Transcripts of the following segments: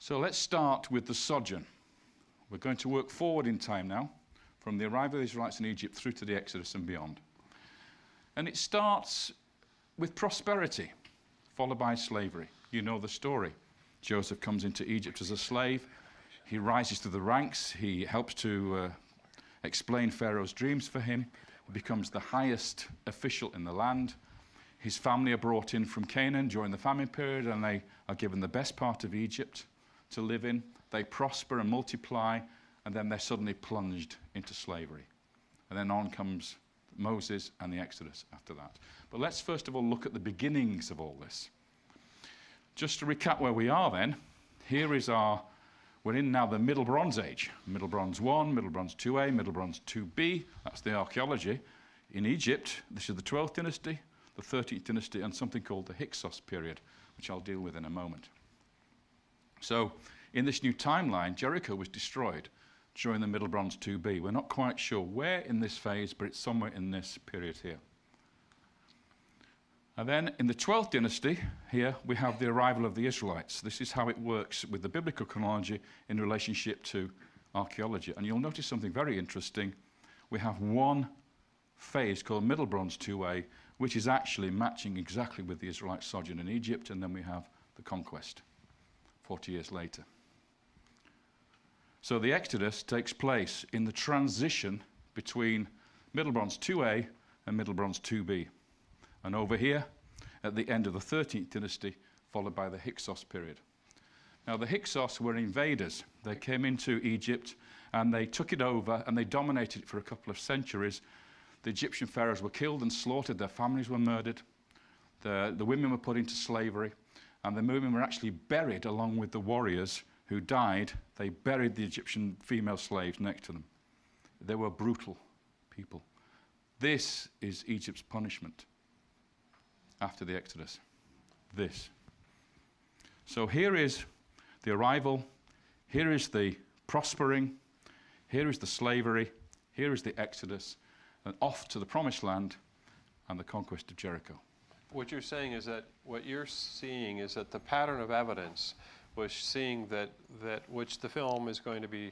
So let's start with the sojourn. We're going to work forward in time now, from the arrival of the Israelites in Egypt through to the Exodus and beyond. And it starts with prosperity, followed by slavery. You know the story. Joseph comes into Egypt as a slave. He rises to the ranks. He helps to explain Pharaoh's dreams for him. He becomes the highest official in the land. His family are brought in from Canaan during the famine period, and they are given the best part of Egypt to live in. They prosper and multiply, and then they're suddenly plunged into slavery. And then on comes Moses and the Exodus after that. But let's first of all look at the beginnings of all this. Just to recap where we are then, we're in now the Middle Bronze Age. Middle Bronze 1, Middle Bronze 2A, Middle Bronze 2B. That's the archaeology. In Egypt, this is the 12th dynasty, the 13th dynasty, and something called the Hyksos period, which I'll deal with in a moment. So in this new timeline, Jericho was destroyed during the Middle Bronze 2B. We're not quite sure where in this phase, but it's somewhere in this period here. And then in the 12th dynasty, here we have the arrival of the Israelites. This is how it works with the biblical chronology in relationship to archaeology. And you'll notice something very interesting. We have one phase called Middle Bronze 2A, which is actually matching exactly with the Israelite sojourn in Egypt, and then we have the conquest 40 years later. So the Exodus takes place in the transition between Middle Bronze 2A and Middle Bronze 2B. And over here, at the end of the 13th dynasty, followed by the Hyksos period. Now, the Hyksos were invaders. They came into Egypt, and they took it over, and they dominated it for a couple of centuries. The Egyptian pharaohs were killed and slaughtered. Their families were murdered. The women were put into slavery, and the women were actually buried along with the warriors who died. They buried the Egyptian female slaves next to them. They were brutal people. This is Egypt's punishment after the Exodus. This. So here is the arrival, here is the prospering, here is the slavery, here is the Exodus, and off to the Promised Land and the conquest of Jericho. What you're saying is that the pattern of evidence was seeing that which the film is going to be,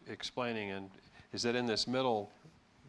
explaining, and is that in this Middle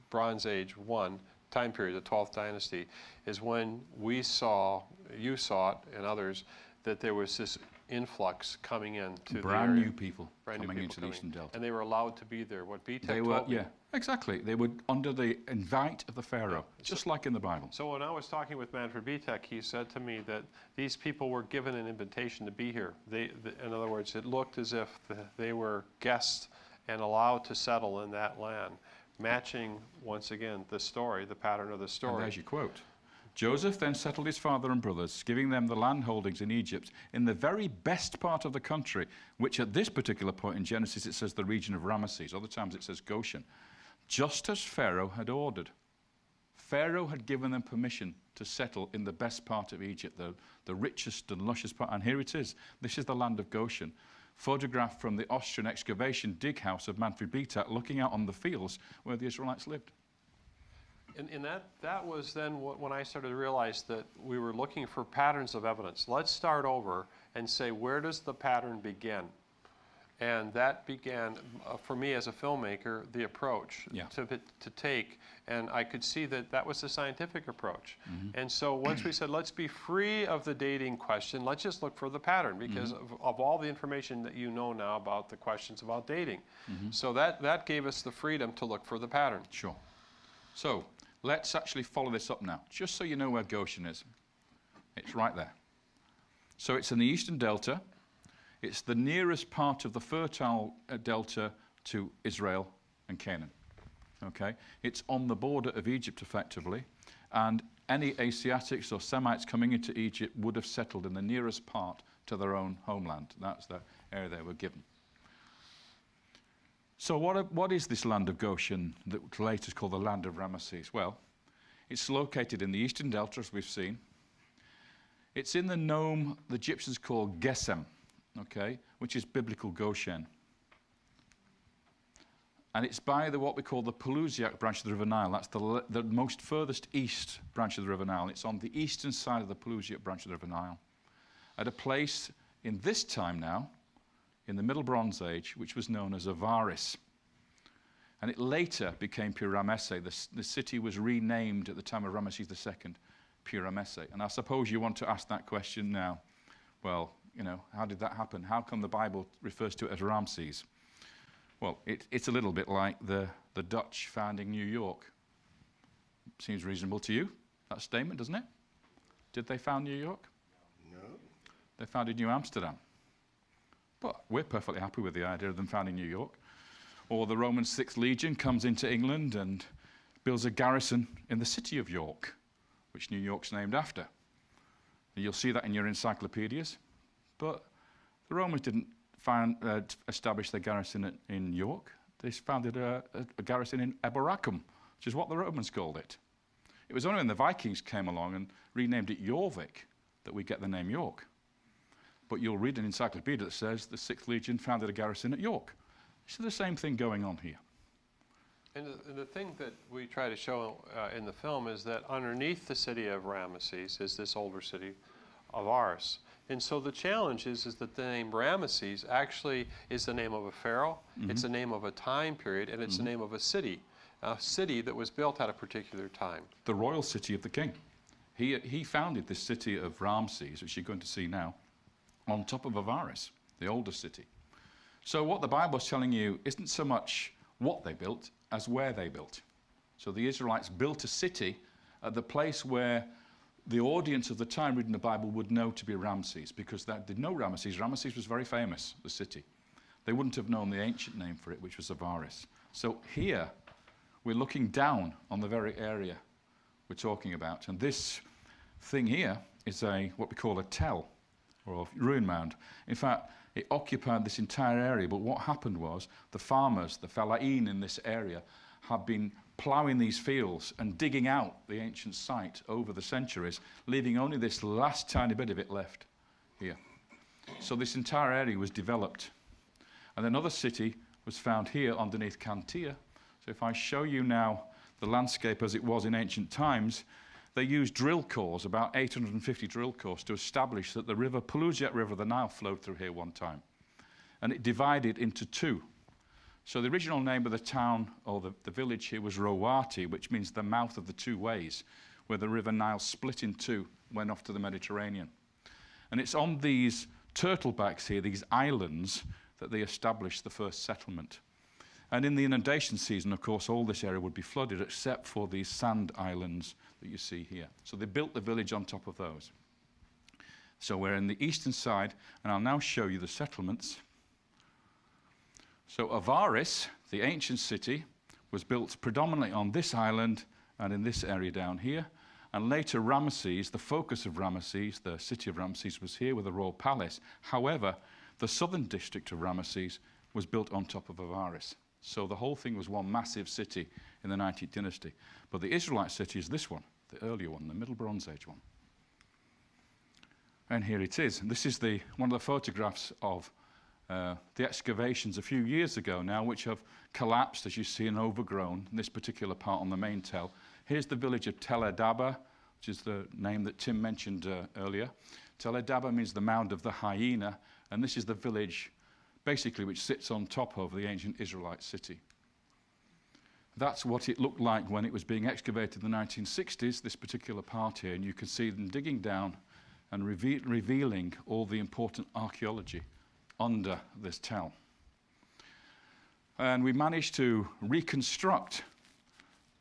Bronze Age 1 time period, the 12th dynasty, is when you saw it, and others, that there was this influx coming in to brand new people coming into the Eastern Delta. And they were allowed to be there. What B-Tech they told me. Yeah, exactly. They were under the invite of the Pharaoh, just like in the Bible. So when I was talking with Manfred B-Tech, he said to me that these people were given an invitation to be here. In other words, it looked as if they were guests and allowed to settle in that land, matching, once again, the story, the pattern of the story. And there's your quote. Joseph then settled his father and brothers, giving them the land holdings in Egypt in the very best part of the country, which at this particular point in Genesis it says the region of Ramesses. Other times it says Goshen. Just as Pharaoh had ordered. Pharaoh had given them permission to settle in the best part of Egypt, the richest and luscious part. And here it is. This is the land of Goshen. Photographed from the Austrian excavation dig house of Manfred B-Tech, looking out on the fields where the Israelites lived. And that was then when I started to realize that we were looking for patterns of evidence. Let's start over and say, where does the pattern begin? And that began, for me as a filmmaker, the approach to take. And I could see that was the scientific approach. Mm-hmm. And so once we said, let's be free of the dating question, let's just look for the pattern, because of all the information that you know now about the questions about dating. Mm-hmm. So that gave us the freedom to look for the pattern. Sure. So let's actually follow this up now, just so you know where Goshen is. It's right there. So it's in the Eastern Delta. It's the nearest part of the fertile delta to Israel and Canaan. Okay? It's on the border of Egypt, effectively, and any Asiatics or Semites coming into Egypt would have settled in the nearest part to their own homeland. That's the area they were given. So what is this land of Goshen that later is called the land of Ramesses? Well, it's located in the Eastern Delta, as we've seen. It's in the nome the Egyptians call Gesem, okay, which is biblical Goshen. And it's by what we call the Pelusiac branch of the River Nile. That's the most furthest east branch of the River Nile. It's on the eastern side of the Pelusiac branch of the River Nile, at a place in this time now in the Middle Bronze Age, which was known as Avaris. And it later became Ramesses. The city was renamed at the time of Ramesses II, Ramesses. And I suppose you want to ask that question now. Well, you know, how did that happen? How come the Bible refers to it as Ramses? Well, it's a little bit like the Dutch founding New York. Seems reasonable to you, that statement, doesn't it? Did they found New York? No. They founded New Amsterdam. But we're perfectly happy with the idea of them founding New York. Or the Roman 6th Legion comes into England and builds a garrison in the city of York, which New York's named after. And you'll see that in your encyclopedias. But the Romans didn't establish their garrison in York. They founded a garrison in Eboracum, which is what the Romans called it. It was only when the Vikings came along and renamed it Jorvik that we get the name York. But you'll read an encyclopedia that says the 6th Legion founded a garrison at York. So the same thing going on here. And the thing that we try to show in the film is that underneath the city of Ramesses is this older city of Avaris. And so the challenge is that the name Ramesses actually is the name of a pharaoh, it's the name of a time period, and it's the name of a city that was built at a particular time. The royal city of the king. He founded this city of Ramses, which you're going to see now, on top of Avaris, the older city. So what the Bible's telling you isn't so much what they built as where they built. So the Israelites built a city at the place where the audience of the time reading the Bible would know to be Ramses, because they did know Ramesses. Ramesses was very famous, the city. They wouldn't have known the ancient name for it, which was Avaris. So here, we're looking down on the very area we're talking about. And this thing here is what we call a tell, or a ruin mound. In fact, it occupied this entire area, but what happened was the farmers, the fellahin in this area, had been ploughing these fields and digging out the ancient site over the centuries, leaving only this last tiny bit of it left here. So this entire area was developed. And another city was found here underneath Cantia. So if I show you now the landscape as it was in ancient times, they used drill cores, about 850 drill cores, to establish that the river, Pelusiat River, the Nile, flowed through here one time. And it divided into two. So the original name of the town, or the village here, was Rowati, which means the mouth of the two ways, where the river Nile split in two, went off to the Mediterranean. And it's on these turtlebacks here, these islands, that they established the first settlement. And in the inundation season, of course, all this area would be flooded, except for these sand islands that you see here. So they built the village on top of those. So we're in the eastern side, and I'll now show you the settlements. So Avaris, the ancient city, was built predominantly on this island and in this area down here. And later Ramesses, the focus of Ramesses, the city of Ramesses, was here with a royal palace. However, the southern district of Ramesses was built on top of Avaris. So the whole thing was one massive city in the 19th dynasty. But the Israelite city is this one, the earlier one, the Middle Bronze Age one. And here it is. And this is one of the photographs of the excavations a few years ago now, which have collapsed, as you see, and overgrown in this particular part on the main tell. Here's the village of Tel Edaba, which is the name that Tim mentioned earlier. Tel Edaba means the mound of the hyena, and this is the village, basically, which sits on top of the ancient Israelite city. That's what it looked like when it was being excavated in the 1960s, this particular part here, and you can see them digging down and revealing all the important archaeology under this tell. And we managed to reconstruct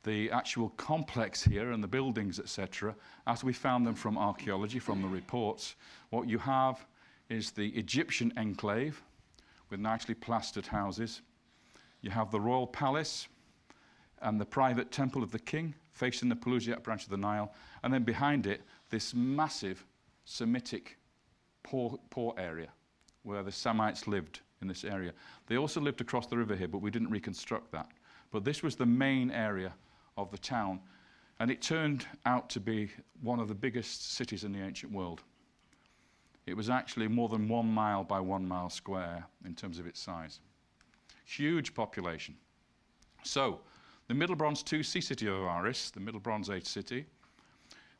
the actual complex here and the buildings, etc., as we found them from archaeology, from the reports. What you have is the Egyptian enclave with nicely plastered houses. You have the royal palace and the private temple of the king facing the Pelusiat branch of the Nile, and then behind it, this massive Semitic poor area where the Semites lived in this area. They also lived across the river here, but we didn't reconstruct that. But this was the main area of the town, and it turned out to be one of the biggest cities in the ancient world. It was actually more than 1 mile by 1 mile square in terms of its size. Huge population. So, the Middle Bronze II city of Avaris, the Middle Bronze Age city,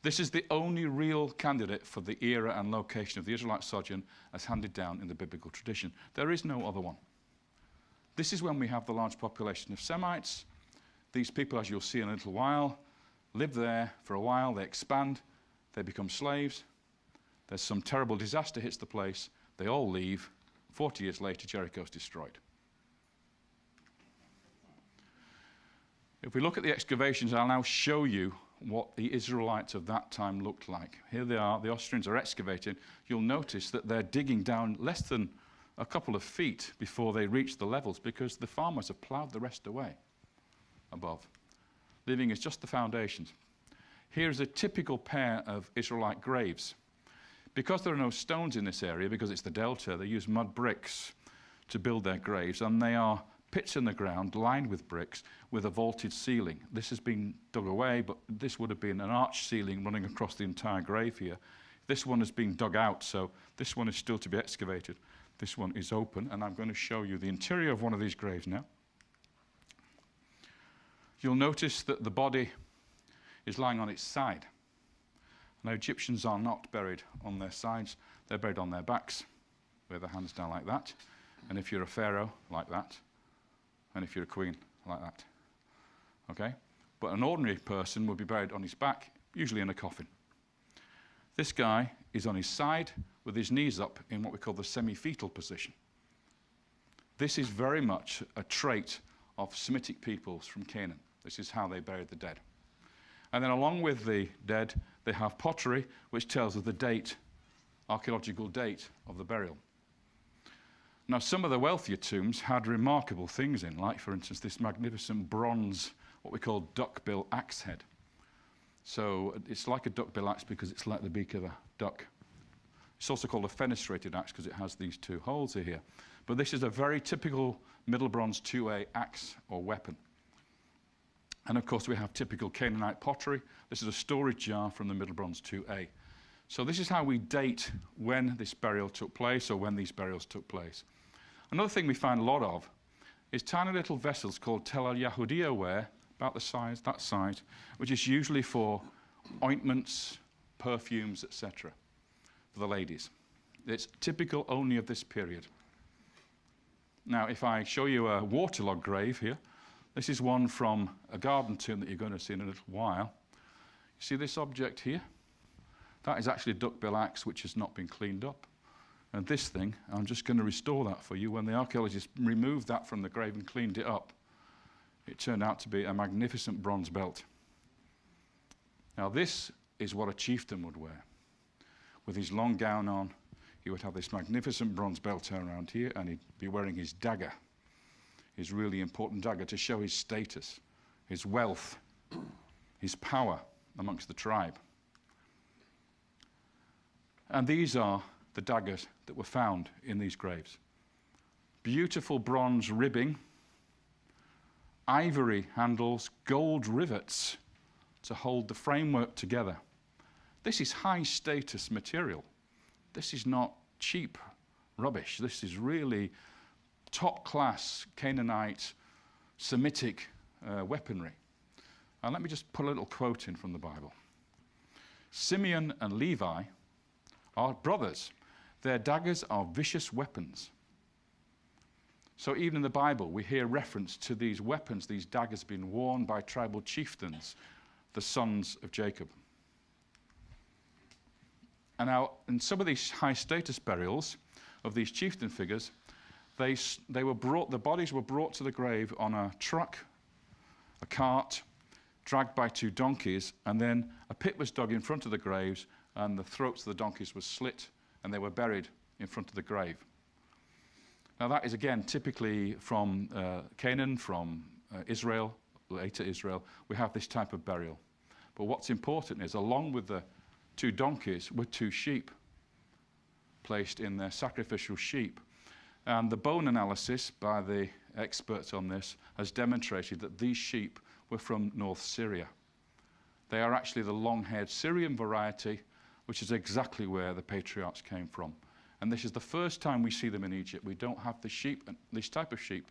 This is the only real candidate for the era and location of the Israelite sojourn as handed down in the biblical tradition. There is no other one. This is when we have the large population of Semites. These people, as you'll see in a little while, live there for a while, they expand, they become slaves. There's some terrible disaster hits the place, they all leave. 40 years later, Jericho's destroyed. If we look at the excavations, I'll now show you what the Israelites of that time looked like. Here they are, the Austrians are excavating. You'll notice that they're digging down less than a couple of feet before they reach the levels because the farmers have ploughed the rest away above, leaving us just the foundations. Here's a typical pair of Israelite graves. Because there are no stones in this area, because it's the delta, they use mud bricks to build their graves, and they are pits in the ground lined with bricks with a vaulted ceiling. This has been dug away, but this would have been an arch ceiling running across the entire grave here. This one has been dug out, so this one is still to be excavated. This one is open, and I'm going to show you the interior of one of these graves now. You'll notice that the body is lying on its side. Now, Egyptians are not buried on their sides, they're buried on their backs, with their hands down like that. And if you're a pharaoh, like that. And if you're a queen, like that. Okay? But an ordinary person would be buried on his back, usually in a coffin. This guy is on his side with his knees up in what we call the semi-fetal position. This is very much a trait of Semitic peoples from Canaan. This is how they buried the dead. And then along with the dead, they have pottery, which tells us the date, archaeological date of the burial. Now, some of the wealthier tombs had remarkable things in, like, for instance, this magnificent bronze, what we call duckbill axe head. So it's like a duckbill axe because it's like the beak of a duck. It's also called a fenestrated axe because it has these two holes here. But this is a very typical Middle Bronze 2A axe or weapon. And of course, we have typical Canaanite pottery. This is a storage jar from the Middle Bronze 2A. So this is how we date when this burial took place or when these burials took place. Another thing we find a lot of is tiny little vessels called tel al-Yahudiya ware, about the size, that size, which is usually for ointments, perfumes, etc., for the ladies. It's typical only of this period. Now, if I show you a waterlogged grave here, this is one from a garden tomb that you're going to see in a little while. You see this object here? That is actually a duckbill axe which has not been cleaned up. And this thing, I'm just going to restore that for you. When the archaeologists removed that from the grave and cleaned it up, it turned out to be a magnificent bronze belt. Now this is what a chieftain would wear. With his long gown on, he would have this magnificent bronze belt around here, and he'd be wearing his dagger, his really important dagger, to show his status, his wealth, his power amongst the tribe. And these are the daggers that were found in these graves. Beautiful bronze ribbing, ivory handles, gold rivets to hold the framework together. This is high status material. This is not cheap rubbish. This is really top class Canaanite, Semitic weaponry. And let me just put a little quote in from the Bible. Simeon and Levi are brothers. Their daggers are vicious weapons. So even in the Bible, we hear reference to these weapons, these daggers being worn by tribal chieftains, the sons of Jacob. And now, in some of these high-status burials of these chieftain figures, the bodies were brought to the grave on a truck, a cart, dragged by two donkeys, and then a pit was dug in front of the graves, and the throats of the donkeys were slit, and they were buried in front of the grave. Now that is, again, typically from Canaan, from Israel, later Israel. We have this type of burial. But what's important is, along with the two donkeys were two sheep placed in their sacrificial sheep. And the bone analysis by the experts on this has demonstrated that these sheep were from North Syria. They are actually the long-haired Syrian variety, which is exactly where the patriarchs came from. And this is the first time we see them in Egypt. We don't have the sheep, this type of sheep,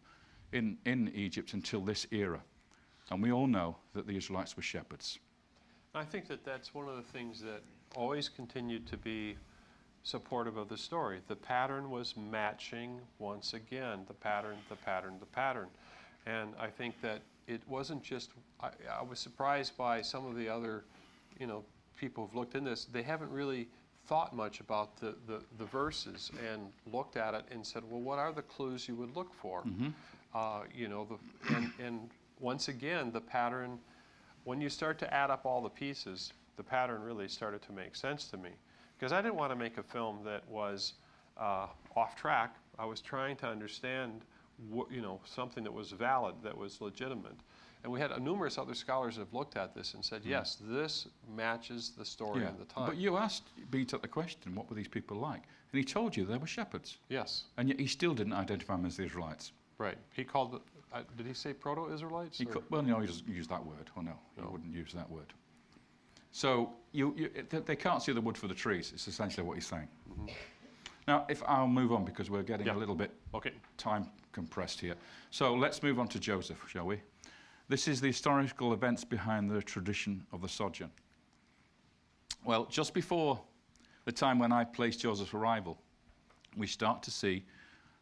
in Egypt until this era. And we all know that the Israelites were shepherds. I think that that's one of the things that always continued to be supportive of the story. The pattern was matching once again, the pattern, the pattern, the pattern. And I think that it wasn't just, I was surprised by some of the other, people who've looked in this. They haven't really thought much about the verses and looked at it and said, well, what are the clues you would look for? And once again, the pattern, when you start to add up all the pieces, the pattern really started to make sense to me. Because I didn't want to make a film that was off track. I was trying to understand, something that was valid, that was legitimate. And we had numerous other scholars that have looked at this and said, yes, this matches the story and the time. But you asked Beat at the question, what were these people like? And he told you they were shepherds. Yes. And yet he still didn't identify them as the Israelites. Right. He called, did he say proto-Israelites? Well, no, he doesn't use that word. Oh, no, he wouldn't use that word. So they can't see the wood for the trees. It's essentially what he's saying. Mm-hmm. Now, if I'll move on, because we're getting a little bit time compressed here. So let's move on to Joseph, shall we? This is the historical events behind the tradition of the sojourn. Well, just before the time when I placed Joseph's arrival, we start to see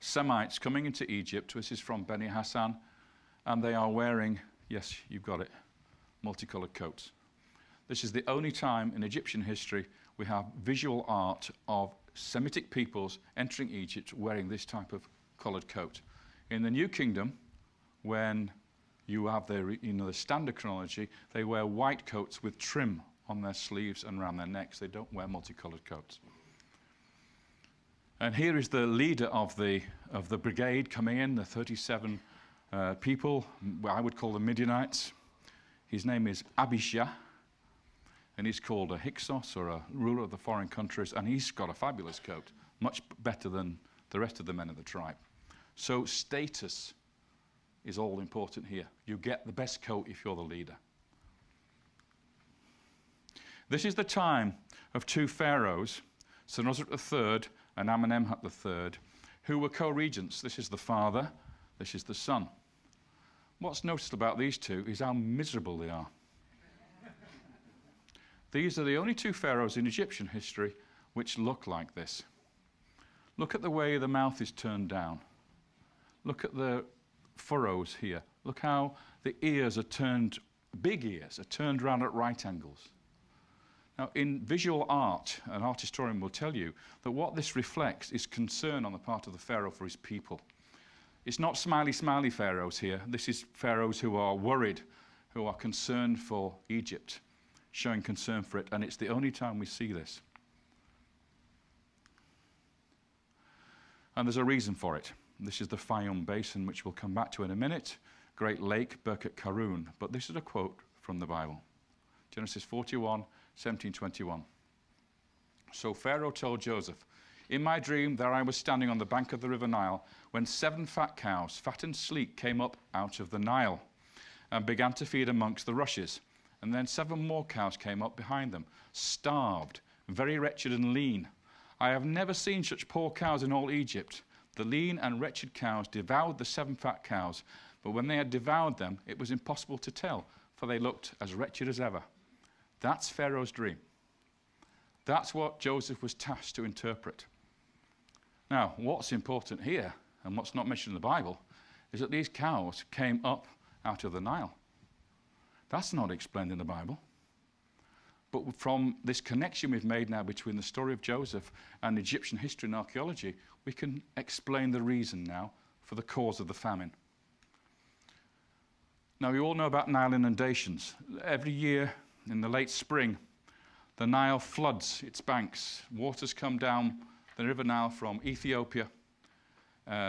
Semites coming into Egypt. This is from Beni Hassan, and they are wearing, yes, you've got it, multicolored coats. This is the only time in Egyptian history we have visual art of Semitic peoples entering Egypt wearing this type of colored coat. In the New Kingdom, when you have the standard chronology, they wear white coats with trim on their sleeves and around their necks. They don't wear multicolored coats. And here is the leader of the brigade coming in, the 37 people. I would call them Midianites. His name is Abishah, and he's called a Hyksos, or a ruler of the foreign countries, and he's got a fabulous coat, much better than the rest of the men of the tribe. So status is all important here. You get the best coat if you're the leader. This is the time of two pharaohs, Senusret III and Amenemhat III, who were co-regents. This is the father, this is the son. What's noticed about these two is how miserable they are. These are the only two pharaohs in Egyptian history which look like this. Look at the way the mouth is turned down. Look at the furrows here. Look how the ears are turned, big ears, are turned around at right angles. Now, in visual art, an art historian will tell you that what this reflects is concern on the part of the pharaoh for his people. It's not smiley, smiley pharaohs here. This is pharaohs who are worried, who are concerned for Egypt, showing concern for it, and it's the only time we see this. And there's a reason for it. This is the Fayum Basin, which we'll come back to in a minute. Great Lake, Birkat Karun. But this is a quote from the Bible. Genesis 41, 17-21. So Pharaoh told Joseph, "In my dream, there I was standing on the bank of the river Nile, when 7 fat cows, fat and sleek, came up out of the Nile and began to feed amongst the rushes. And then 7 more cows came up behind them, starved, very wretched and lean. I have never seen such poor cows in all Egypt. The lean and wretched cows devoured the 7 fat cows, but when they had devoured them, it was impossible to tell, for they looked as wretched as ever." That's Pharaoh's dream. That's what Joseph was tasked to interpret. Now, what's important here, and what's not mentioned in the Bible, is that these cows came up out of the Nile. That's not explained in the Bible. But from this connection we've made now between the story of Joseph and Egyptian history and archaeology, we can explain the reason now for the cause of the famine. Now, you all know about Nile inundations. Every year in the late spring, the Nile floods its banks. Waters come down the River Nile from Ethiopia,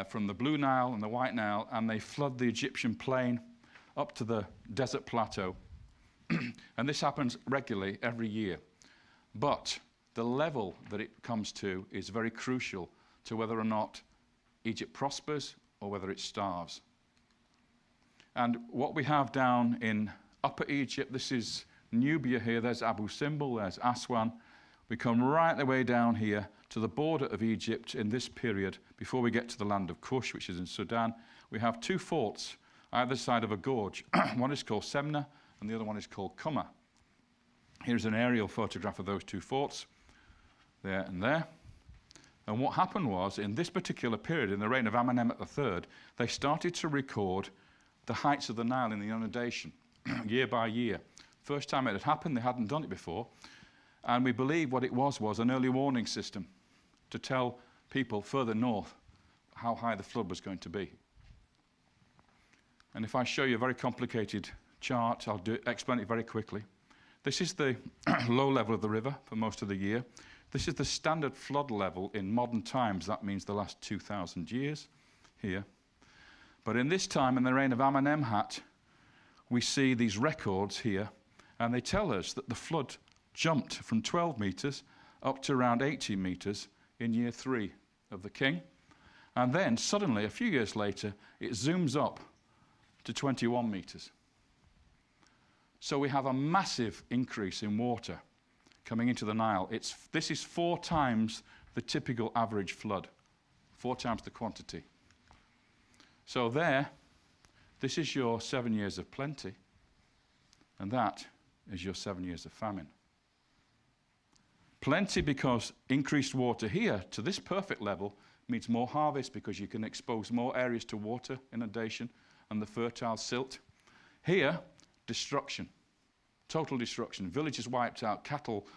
from the Blue Nile and the White Nile, and they flood the Egyptian plain up to the desert plateau. And this happens regularly every year. But the level that it comes to is very crucial to whether or not Egypt prospers or whether it starves. And what we have down in Upper Egypt, this is Nubia here, there's Abu Simbel, there's Aswan. We come right the way down here to the border of Egypt in this period before we get to the land of Cush, which is in Sudan. We have 2 forts either side of a gorge. One is called Semna and the other one is called Kuma. Here's an aerial photograph of those two forts, there and there. And what happened was, in this particular period, in the reign of Amenemhet III, they started to record the heights of the Nile in the inundation, year by year. First time it had happened, they hadn't done it before. And we believe what it was an early warning system to tell people further north how high the flood was going to be. And if I show you a very complicated chart, I'll explain it very quickly. This is the low level of the river for most of the year. This is the standard flood level in modern times. That means the last 2,000 years here. But in this time, in the reign of Amenemhet, we see these records here, and they tell us that the flood jumped from 12 meters up to around 18 meters in year 3 of the king. And then suddenly, a few years later, it zooms up to 21 meters. So we have a massive increase in water coming into the Nile. This is 4 times the typical average flood, 4 times the quantity. So this is your 7 years of plenty, and that is your 7 years of famine. Plenty because increased water here to this perfect level means more harvest because you can expose more areas to water inundation and the fertile silt. Here, destruction, total destruction. Villages wiped out, cattle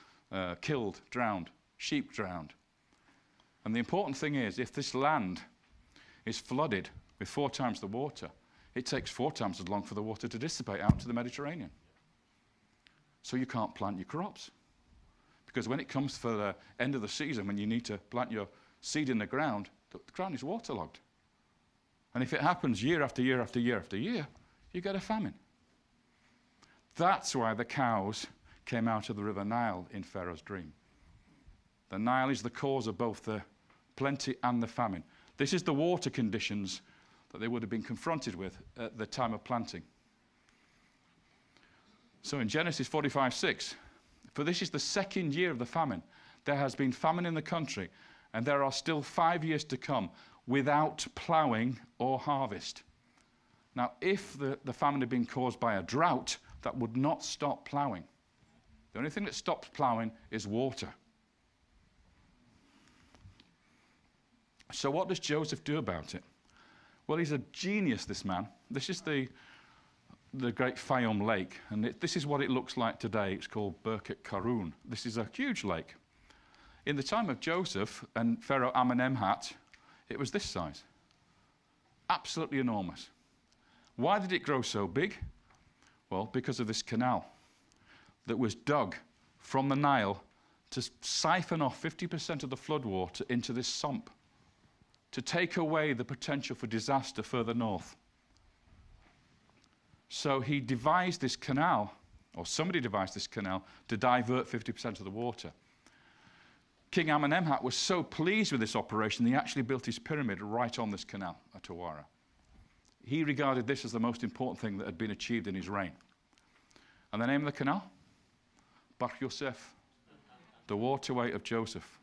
killed, drowned, sheep drowned. And the important thing is, if this land is flooded with 4 times the water, it takes 4 times as long for the water to dissipate out to the Mediterranean. So you can't plant your crops. Because when it comes for the end of the season, when you need to plant your seed in the ground is waterlogged. And if it happens year after year after year after year, you get a famine. That's why the cows came out of the river Nile in Pharaoh's dream. The Nile is the cause of both the plenty and the famine. This is the water conditions that they would have been confronted with at the time of planting. So in Genesis 45:6, for this is the 2nd year of the famine. There has been famine in the country, and there are still 5 years to come without ploughing or harvest. Now, if the famine had been caused by a drought, that would not stop ploughing. The only thing that stops ploughing is water. So what does Joseph do about it? Well, he's a genius, this man. This is the great Fayum Lake, and this is what it looks like today. It's called Birket Karun. This is a huge lake. In the time of Joseph and Pharaoh Amenemhet, it was this size. Absolutely enormous. Why did it grow so big? Well, because of this canal that was dug from the Nile to siphon off 50% of the floodwater into this sump, to take away the potential for disaster further north. So he devised this canal, or somebody devised this canal, to divert 50% of the water. King Amenemhet was so pleased with this operation, he actually built his pyramid right on this canal at Tawara. He regarded this as the most important thing that had been achieved in his reign. And the name of the canal? Bar Yosef, the waterway of Joseph.